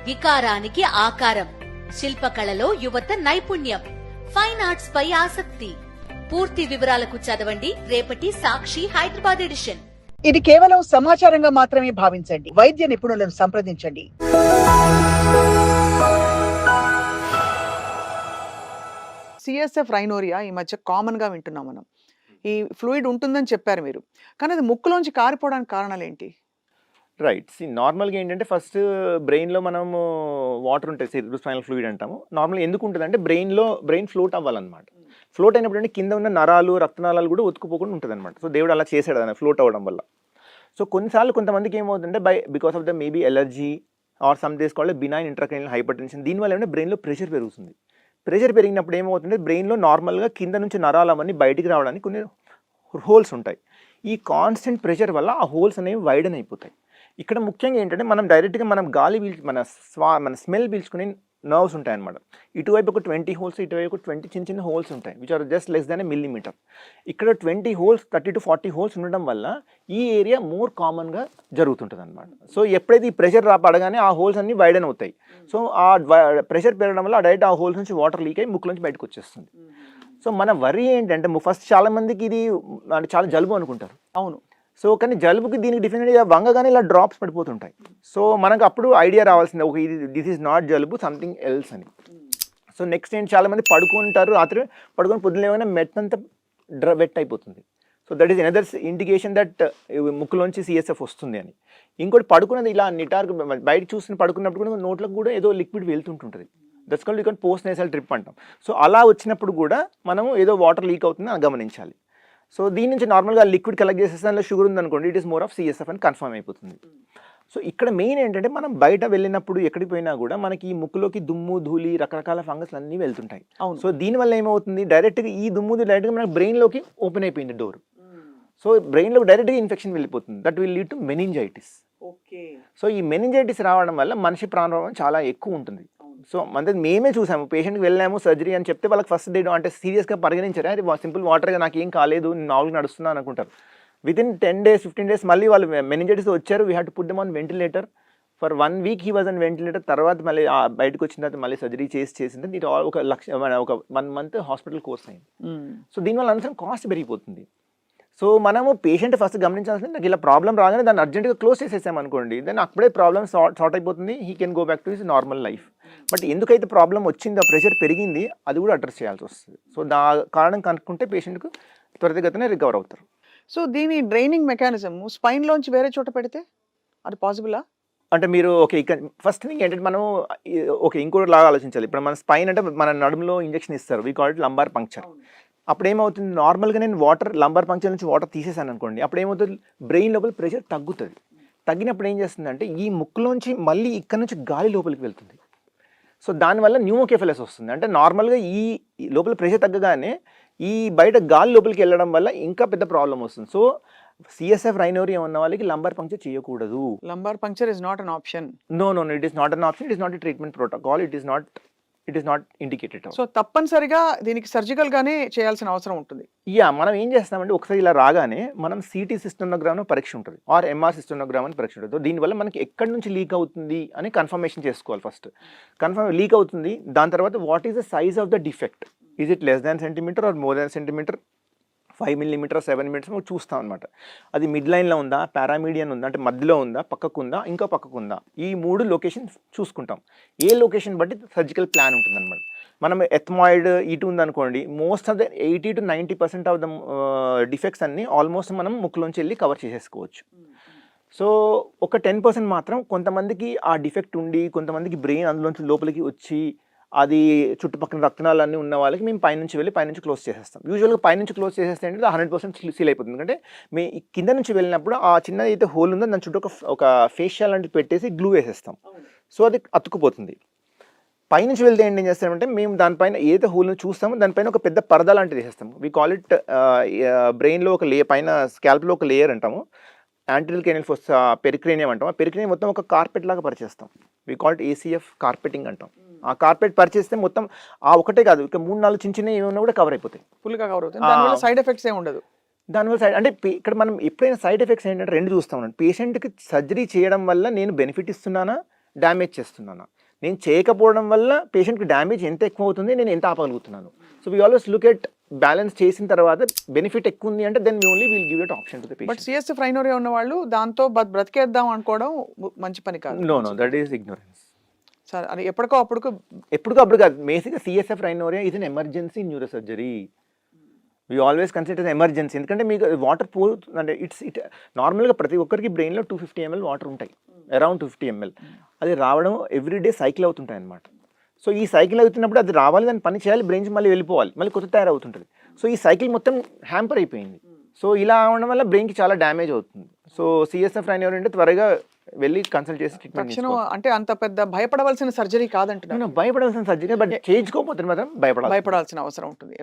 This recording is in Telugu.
వికారానికి ఆకారం, శిల్పకళలో యువత నైపుణ్యం, ఫైన్ ఆర్ట్స్ పై ఆసక్తి. పూర్తి వివరాలకు చదవండి రేపటి సాక్షి హైదరాబాద్ ఎడిషన్. ఇది కేవలం సమాచారంగా మాత్రమే భావించండి. వైద్య నిపుణులను సంప్రదించండి. సిఎస్ఎఫ్ రైనోరియా ఈ మధ్య కామన్ గా వింటున్నాం మనం. ఈ ఫ్లూయిడ్ ఉంటుందని చెప్పారు మీరు, కానీ అది ముక్కులోంచి కారిపోవడానికి కారణాలు ఏంటి? రైట్. నార్మల్గా ఏంటంటే ఫస్ట్ బ్రెయిన్లో మనము వాటర్ ఉంటుంది, సెరిబ్రోస్పైనల్ ఫ్లూయిడ్ అంటాము. నార్మల్గా ఎందుకు ఉంటుంది అంటే బ్రెయిన్ ఫ్లోట్ అవ్వాలన్నమాట. ఫ్లోట్ అయినప్పుడు అంటే కింద ఉన్న నరాలు రక్తనాళాలు కూడా ఒత్తుకుపోకుండా ఉంటుంది అనమాట. సో దేవుడు అలా చేశాడు అన్న ఫ్లోట్ అవ్వడం వల్ల. సో కొన్నిసార్లు కొంతమందికి ఏమవుతుందంటే because of the maybe allergy or some days called benign intracranial hypertension, దీనివల్ల ఏమంటే బ్రెయిన్లో ప్రెషర్ పెరుగుతుంది. ప్రెషర్ పెరిగినప్పుడు ఏమవుతుంటే బ్రెయిన్లో నార్మల్గా కింద నుంచి నరాలు అవన్నీ బయటికి రావడానికి కొన్ని హోల్స్ ఉంటాయి. ఈ కాన్స్టెంట్ ప్రెషర్ వల్ల ఆ హోల్స్ అనేవి వైడన్ అయిపోతాయి. ఇక్కడ ముఖ్యంగా ఏంటంటే మనం డైరెక్ట్గా మనం గాలి మన స్మెల్ పీల్చుకునే నర్వ్స్ ఉంటాయి అన్నమాట. ఇటువైపు ఒక 20 హోల్స్, ఇటువైపు ఒక 20 చిన్న చిన్న హోల్స్ ఉంటాయి, which are just less than millimetre. ఇక్కడ 20 హోల్స్ 30 to 40 హోల్స్ ఉండడం వల్ల ఈ ఏరియా మోర్ కామన్గా జరుగుతుంటుంది అనమాట. సో ఎప్పుడైతే ఈ ప్రెషర్ పడగానే ఆ హోల్స్ అన్ని వైడన్ అవుతాయి. సో ఆ ప్రెషర్ పెరగడం వల్ల డైరెక్ట్ ఆ హోల్స్ నుంచి వాటర్ లీక్ అయ్యి ముక్కు నుంచి బయటకు వచ్చేస్తుంది. సో మన వరి ఏంటంటే ఫస్ట్ చాలా మందికి ఇది అంటే చాలా జలుబు అనుకుంటారు. అవును. సో కానీ జలుబుకి దీనికి డిఫరెంట్గా వంగగానే ఇలా డ్రాప్స్ పడిపోతుంటాయి. సో మనకు అప్పుడు ఐడియా రావాల్సిందే, ఒక దిస్ ఈజ్ నాట్ జలుబు, సంథింగ్ ఎల్స్ అని. సో నెక్స్ట్ ఏంటి, చాలా మంది పడుకుంటారు, రాత్రి పడుకొని పొద్దున ఏమైనా మెట్టంతా వెట్ అయిపోతుంది. So that is another indication that ముక్కులోంచి సిఎస్ఎఫ్ వస్తుంది అని. ఇంకోటి పడుకున్నది ఇలా నిటార్గా బయట చూస్తున్న పడుకున్నప్పుడు కూడా నోట్లకు కూడా ఏదో లిక్విడ్ వెళ్తుంటుంది. That's called you can post nasal drip అంటాం. సో అలా వచ్చినప్పుడు కూడా మనం ఏదో వాటర్ లీక్ అవుతుంది అని గమనించాలి. సో దీని నుంచి నార్మల్గా లిక్విడ్ కలెక్ట్ చేసేస్తే అందులో షుగర్ ఉందనుకోండి, it is more of CSF అని కన్ఫర్మ్ అయిపోతుంది. సో ఇక్కడ మెయిన్ ఏంటంటే మనం బయట వెళ్ళినప్పుడు ఎక్కడికి పోయినా కూడా మనకి ఈ ముక్కులోకి దుమ్ము ధూళి రకరకాల ఫంగస్లు అన్నీ వెళ్తుంటాయి. సో దీనివల్ల ఏమవుతుంది, డైరెక్ట్గా ఈ దుమ్ము డైరెక్ట్గా మన బ్రెయిన్లోకి ఓపెన్ అయిపోయింది డోర్. సో బ్రెయిన్లోకి డైరెక్ట్గా ఇన్ఫెక్షన్ వెళ్ళిపోతుంది. That will lead to meningitis. So ఈ మెనింజైటిస్ రావడం వల్ల మనిషి ప్రాణం చాలా ఎక్కువ ఉంటుంది. సో అంటే మేమే చూసాము, పేషెంట్కి వెళ్ళాము సర్జరీ అని చెప్తే వాళ్ళకి ఫస్ట్ డే అంటే సీరియస్గా పరిగణించారు. అది సింపుల్ వాటర్గా నాకు ఏం కాలేదు, నేను నార్మల్గా నడుస్తున్నాను అనుకుంటారు. వితిన్ 10 days 15 days మళ్ళీ వాళ్ళు మెనింజైటిస్ వచ్చారు. We had to put them on ventilator for 1 week. He was on ventilator. తర్వాత మళ్ళీ బయటకు వచ్చిన తర్వాత మళ్ళీ సర్జరీ చేసింది. ఇది ఒక 1 month హాస్పిటల్ కోర్స్ అయింది. సో దీనివల్ల అనవసరం కాస్ట్ పెరిగిపోతుంది. సో మనము పేషెంట్ ఫస్ట్ గమనించాల్సింది, నాకు ఇలా ప్రాబ్లం రాగానే దాన్ని అర్జెంట్గా క్లోజ్ చేసేసాం అనుకోండి, దెన్ అప్పుడే ప్రాబ్లమ్ సార్ట్ అయిపోతుంది. He can go back to his normal life. But ఎందుకైతే ప్రాబ్లం వచ్చిందో, ప్రెషర్ పెరిగింది, అది కూడా అడ్రస్ చేయాల్సి వస్తుంది. సో కారణం కనుక్కుంటే పేషెంట్కు త్వరితగతినే రికవర్ అవుతారు. సో దీని డ్రైనింగ్ మెకానిజం స్పైన్లోంచి వేరే చోట పెడితే అది పాసిబులా? అంటే మీరు ఇక్కడ ఫస్ట్ థింగ్ ఏంటంటే మనం ఇంకోటి లాగా ఆలోచించాలి. ఇప్పుడు మన స్పైన్ అంటే మన నడుములో ఇంజెక్షన్ ఇస్తారు, we call it lumbar puncture. అప్పుడు ఏమవుతుంది, నార్మల్గా నేను లంబార్ పంక్చర్ నుంచి వాటర్ తీసేసాను అనుకోండి, అప్పుడు ఏమవుతుంది, బ్రెయిన్ లోపల ప్రెషర్ తగ్గుతుంది. తగ్గినప్పుడు ఏం చేస్తుందంటే ఈ ముక్కులోంచి మళ్ళీ ఇక్కడ నుంచి గాలి లోపలికి వెళ్తుంది. సో దానివల్ల న్యూమోకెఫలస్ వస్తుంది. అంటే నార్మల్గా ఈ లోపల ప్రెషర్ తగ్గగానే ఈ బయట గాలి లోపలికి వెళ్ళడం వల్ల ఇంకా పెద్ద ప్రాబ్లం వస్తుంది. సో సిఎస్ఎఫ్ రైనోరియా ఉన్న వాళ్ళకి లంబార్ పంక్చర్ చేయకూడదు. Lumbar puncture is not an option. No, it is not an option. It is not a treatment protocol. It is not indicated. So తప్పనిసరిగా దీనికి సర్జికల్ గానే చేయాల్సిన అవసరం ఉంటుంది. మనం ఏం చేస్తామంటే ఒకసారి ఇలా రాగానే మనం సిటీ సిస్టోనోగ్రామ్ పరీక్ష ఉంటుంది, ఆర్ ఎంఆర్ సిస్టోనోగ్రామ్ అని పరీక్ష ఉంటుంది. దీనివల్ల మనకి ఎక్కడి నుంచి లీక్ అవుతుంది అని కన్ఫర్మేషన్ చేసుకోవాలి. ఫస్ట్ లీక్ అవుతుంది, దాని తర్వాత what is the size of the defect, is it less than centimetre or more than centimetre, 5 mm 7 mm చూస్తాం అనమాట. అది మిడ్ లైన్లో ఉందా, పారామీడియన్ ఉందా, అంటే మధ్యలో ఉందా, పక్కకు ఉందా, ఇంకా పక్కకు ఉందా, ఈ 3 లొకేషన్ చూసుకుంటాం. ఏ లొకేషన్ బట్టి సర్జికల్ ప్లాన్ ఉంటుంది అనమాట. మనం ఎథమాయిడ్ ఇటు ఉందనుకోండి, most of the 80 to 90% of the defects అన్ని ఆల్మోస్ట్ మనం ముక్కులోంచి వెళ్ళి కవర్ చేసేసుకోవచ్చు. సో ఒక 10% మాత్రం కొంతమందికి ఆ డిఫెక్ట్ ఉండి, కొంతమందికి బ్రెయిన్ అందులోంచి లోపలికి వచ్చి అది చుట్టుపక్కల రక్తనాలన్నీ ఉన్న వాళ్ళకి మేము పైనుంచి క్లోజ్ చేసేస్తాం. యూజువల్గా పైనుంచి క్లోజ్ చేసేస్తే అంటే 100% సీల్ అయిపోతుంది. ఎందుకంటే కింద నుంచి వెళ్ళినప్పుడు ఆ చిన్నది అయితే హోల్ ఉందో దాని చుట్టూ ఒక ఫేషియల్ లాంటిది పెట్టేసి గ్లూ వేసేస్తాం. సో అది అతుక్కుపోతుంది. పైనుంచి వెళ్తే ఏం చేస్తామంటే మేము దానిపైన ఏదైతే హోల్ని చూస్తామో దానిపైన ఒక పెద్ద పరద లాంటిది వేసేస్తాము. వీ కాల్ ఇట్ బ్రెయిన్లో ఒక పైన స్కాల్ప్లో ఒక లేయర్ అంటాము, యాంటీరియల్ క్రేనియల్ ఫోర్స్ పెరిక్రేనియం అంటాం. ఆ పెరిక్రేనియం మొత్తం ఒక కార్పెట్ లాగా పరిచేస్తాం. We call it ACF carpeting అంటాం. ఆ కార్పెట్ పరిచేస్తే మొత్తం ఆ ఒకటే కాదు, ఇక 3-4 చిన్న ఏమైనా కూడా కవర్ అయిపోతాయి, ఫుల్గా కవర్ అవుతాయి. దానివల్ల సైడ్ ఎఫెక్ట్స్ ఏమి ఉండదు. దానివల్ల సైడ్ అంటే ఇక్కడ మనం ఎప్పుడైనా సైడ్ ఎఫెక్ట్స్ ఏంటంటే 2 చూస్తాం. పేషెంట్కి సర్జరీ చేయడం వల్ల నేను బెనిఫిట్ ఇస్తున్నానా డ్యామేజ్ చేస్తున్నాను. నేను చేయకపోవడం వల్ల పేషెంట్కి డ్యామేజ్ ఎంత ఎక్కువ అవుతుంది, నేను ఎంత ఆపగలుగుతున్నాను. So we always look at balance చేసిన తర్వాత బెనిఫిట్ ఎక్కువ ఉంది అంటే then only will give it option to the but patient. CSF rhinorrhoea ఉన్న వాళ్ళు దాంతో బ్రతికేద్దాం అనుకోవడం మంచి పని కాదు. No that is ignorance. సరే అది ఎప్పటికో అప్పుడు కాదు. బేసిక్గా CSF rhinorrhoea is an emergency neuro surgery. We always consider emergency. ఎందుకంటే మీకు వాటర్ అంటే ఇట్ నార్మల్గా ప్రతి ఒక్కరికి బ్రెయిన్లో 250 ml వాటర్ ఉంటాయి, అరౌండ్ 250 ml. అది రావడం ఎవ్రీడే సైకిల్ అవుతుంటాయి అన్నమాట. సో ఈ సైకిల్ అవుతున్నప్పుడు అది రావాలి, దాన్ని పని చేయాలి, బ్రెయిన్స్ మళ్ళీ వెళ్ళిపోవాలి, మళ్ళీ కొత్త తయారవుతుంటుంది. సో ఈ సైకిల్ మొత్తం హ్యాంపర్ అయిపోయింది. సో ఇలా అవడం వల్ల బ్రెయిన్కి చాలా డ్యామేజ్ అవుతుంది. సో సిఎస్ఎఫ్ రైనోరియా అంటే త్వరగా వెళ్ళి కన్సల్ట్ చేసి ట్రీట్మెంట్ తక్షణం అంటే అంత పెద్ద భయపడవలసిన సర్జరీ కాదంటున్నాను. భయపడాల్సిన సర్జరీ, బట్ చేయించుకోకపోతే మాత్రం భయపడాల్సిన అవసరం ఉంటుంది.